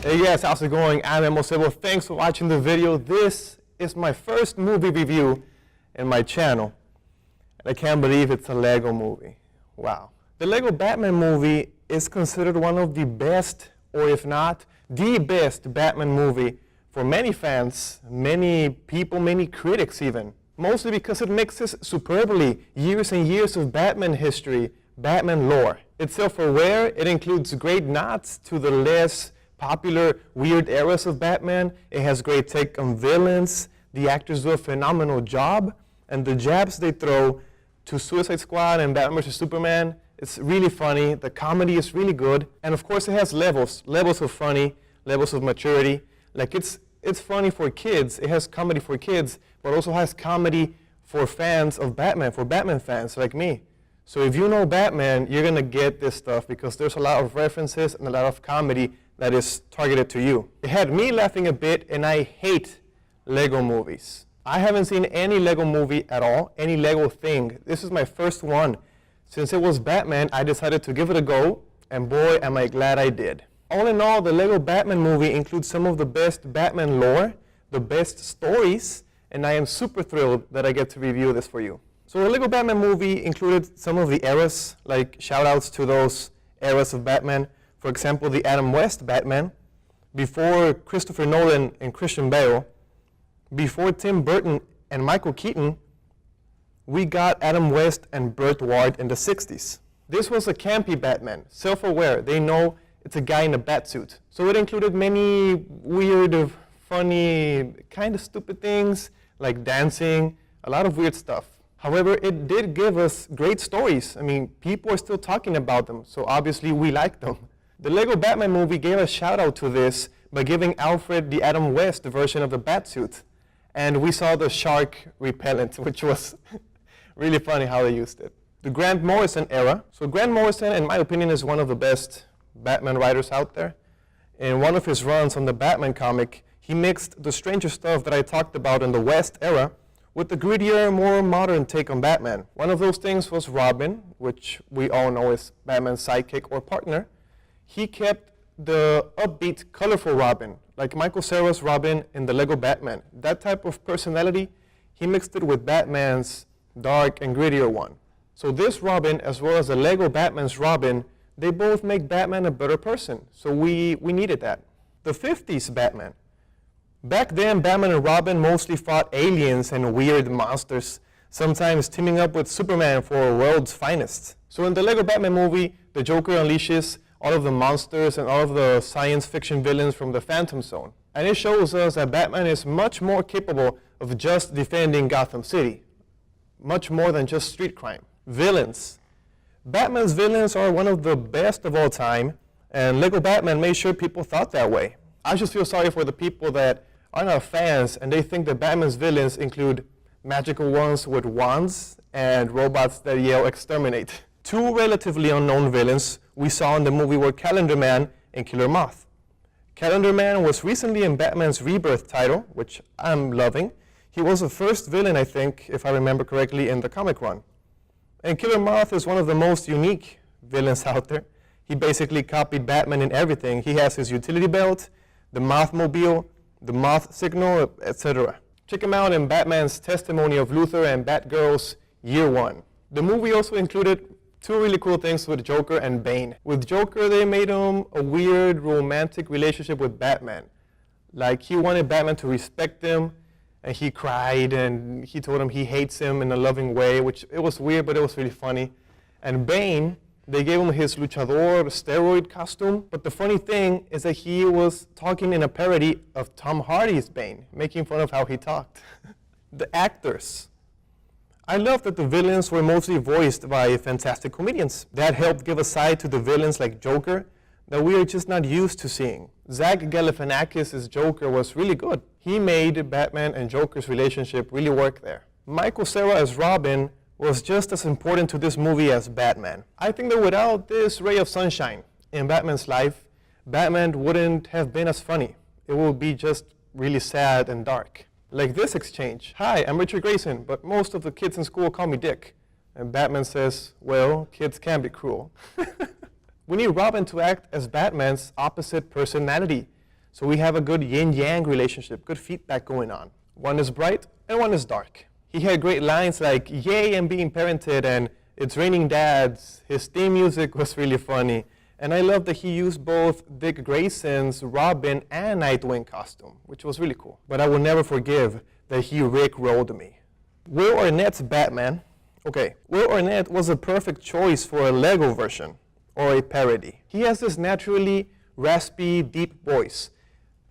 Hey guys, how's it going? I'm Emosebo. Thanks for watching the video. This is my first movie review in my channel. And I can't believe it's a Lego movie. Wow. The Lego Batman movie is considered one of the best, or if not, the best Batman movie for many fans, many people, many critics even. Mostly because it mixes superbly years and years of Batman history, Batman lore. It's self-aware, it includes great nods to the less popular, weird eras of Batman. It has great take on villains. The actors do a phenomenal job. And the jabs they throw to Suicide Squad and Batman vs. Superman, it's really funny. The comedy is really good. And of course it has levels of funny, levels of maturity. Like it's funny for kids. It has comedy for kids, but also has comedy for fans of Batman, for Batman fans like me. So if you know Batman, you're gonna get this stuff because there's a lot of references and a lot of comedy that is targeted to you. It had me laughing a bit, and I hate Lego movies. I haven't seen any Lego movie at all, any Lego thing. This is my first one. Since it was Batman, I decided to give it a go, and boy, am I glad I did. All in all, the Lego Batman movie includes some of the best Batman lore, the best stories, and I am super thrilled that I get to review this for you. So the Lego Batman movie included some of the eras, like shout-outs to those eras of Batman. For example, the Adam West Batman, before Christopher Nolan and Christian Bale, before Tim Burton and Michael Keaton, we got Adam West and Burt Ward in the 60s. This was a campy Batman, self-aware. They know it's a guy in a bat suit. So it included many weird, funny, kind of stupid things, like dancing, a lot of weird stuff. However, it did give us great stories. I mean, people are still talking about them, so obviously we like them. The Lego Batman movie gave a shout out to this by giving Alfred the Adam West version of the Batsuit. And we saw the shark repellent, which was really funny how they used it. The Grant Morrison era. So Grant Morrison, in my opinion, is one of the best Batman writers out there. In one of his runs on the Batman comic, he mixed the stranger stuff that I talked about in the West era with the grittier, more modern take on Batman. One of those things was Robin, which we all know is Batman's sidekick or partner. He kept the upbeat, colorful Robin, like Michael Cera's Robin in the Lego Batman. That type of personality, he mixed it with Batman's dark and grittier one. So this Robin, as well as the Lego Batman's Robin, they both make Batman a better person. So we needed that. The 50s Batman. Back then, Batman and Robin mostly fought aliens and weird monsters, sometimes teaming up with Superman for world's finest. So in the Lego Batman movie, the Joker unleashes all of the monsters and all of the science fiction villains from the Phantom Zone. And it shows us that Batman is much more capable of just defending Gotham City. Much more than just street crime. Villains. Batman's villains are one of the best of all time, and Lego Batman made sure people thought that way. I just feel sorry for the people that are not fans and they think that Batman's villains include magical ones with wands and robots that yell exterminate. Two relatively unknown villains we saw in the movie were Calendar Man and Killer Moth. Calendar Man was recently in Batman's Rebirth title, which I'm loving. He was the first villain, I think, if I remember correctly, in the comic run. And Killer Moth is one of the most unique villains out there. He basically copied Batman in everything. He has his utility belt, the Mothmobile, the Moth signal, etc. Check him out in Batman's Testimony of Luthor and Batgirl's Year One. The movie also included two really cool things with Joker and Bane. With Joker, they made him a weird romantic relationship with Batman. Like he wanted Batman to respect him, and he cried, and he told him he hates him in a loving way, which it was weird, but it was really funny. And Bane, they gave him his luchador steroid costume, but the funny thing is that he was talking in a parody of Tom Hardy's Bane, making fun of how he talked. The actors. I love that the villains were mostly voiced by fantastic comedians. That helped give a side to the villains like Joker that we are just not used to seeing. Zach Galifianakis' Joker was really good. He made Batman and Joker's relationship really work there. Michael Cera as Robin was just as important to this movie as Batman. I think that without this ray of sunshine in Batman's life, Batman wouldn't have been as funny. It would be just really sad and dark. Like this exchange. Hi, I'm Richard Grayson, but most of the kids in school call me Dick. And Batman says, well, kids can be cruel. We need Robin to act as Batman's opposite personality, So we have a good yin-yang relationship, good feedback going on. One is bright and one is dark. He had great lines like, "Yay, I'm being parented," and "It's raining dads." His theme music was really funny. And I love that he used both Dick Grayson's Robin and Nightwing costume, which was really cool. But I will never forgive that he Rick-rolled me. Will Arnett's Batman. Okay, Will Arnett was a perfect choice for a Lego version or a parody. He has this naturally raspy, deep voice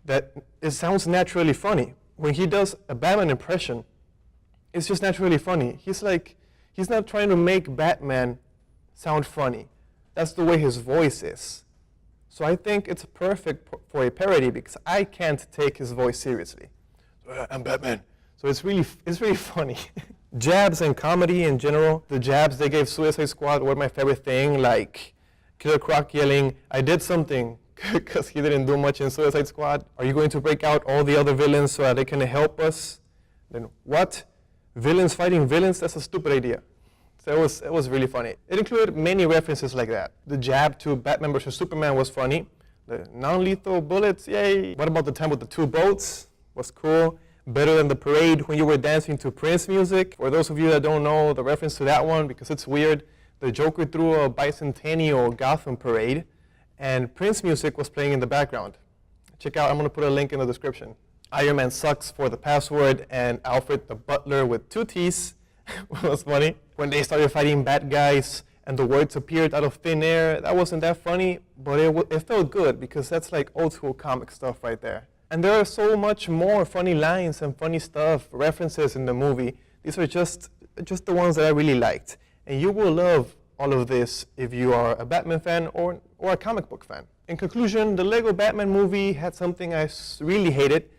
that it sounds naturally funny. When he does a Batman impression, it's just naturally funny. He's not trying to make Batman sound funny. That's the way his voice is. So I think it's perfect for a parody because I can't take his voice seriously. I'm Batman. So it's really funny. Jabs and comedy in general. The jabs they gave Suicide Squad were my favorite thing, like Killer Croc yelling, "I did something," because he didn't do much in Suicide Squad. "Are you going to break out all the other villains so that they can help us?" Then what? Villains fighting villains? That's a stupid idea. So it was really funny. It included many references like that. The jab to Batman vs. Superman was funny. The non-lethal bullets, yay. What about the time with the two boats? Was cool. Better than the parade when you were dancing to Prince music. For those of you that don't know the reference to that one, because it's weird, the Joker threw a bicentennial Gotham parade, and Prince music was playing in the background. Check out, I'm going to put a link in the description. Iron Man sucks for the password, and Alfred the butler with two T's was funny. When they started fighting bad guys and the words appeared out of thin air, that wasn't that funny, but it felt good because that's like old school comic stuff right there. And there are so much more funny lines and funny stuff, references in the movie. These are just the ones that I really liked. And you will love all of this if you are a Batman fan or a comic book fan. In conclusion, the Lego Batman movie had something I really hated,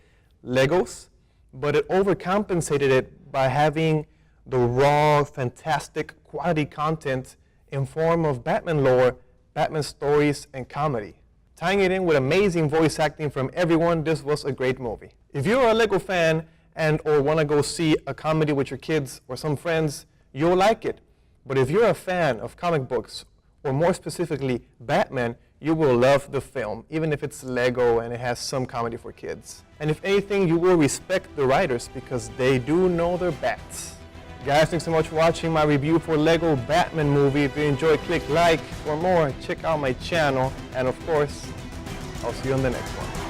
Legos, but it overcompensated it by having the raw, fantastic quality content in form of Batman lore, Batman stories, and comedy. Tying it in with amazing voice acting from everyone, this was a great movie. If you're a Lego fan or want to go see a comedy with your kids or some friends, you'll like it. But if you're a fan of comic books, or more specifically Batman, you will love the film, even if it's Lego and it has some comedy for kids. And if anything, you will respect the writers because they do know their bats. Guys, thanks so much for watching my review for Lego Batman movie. If you enjoyed, click like. For more, check out my channel. And of course, I'll see you on the next one.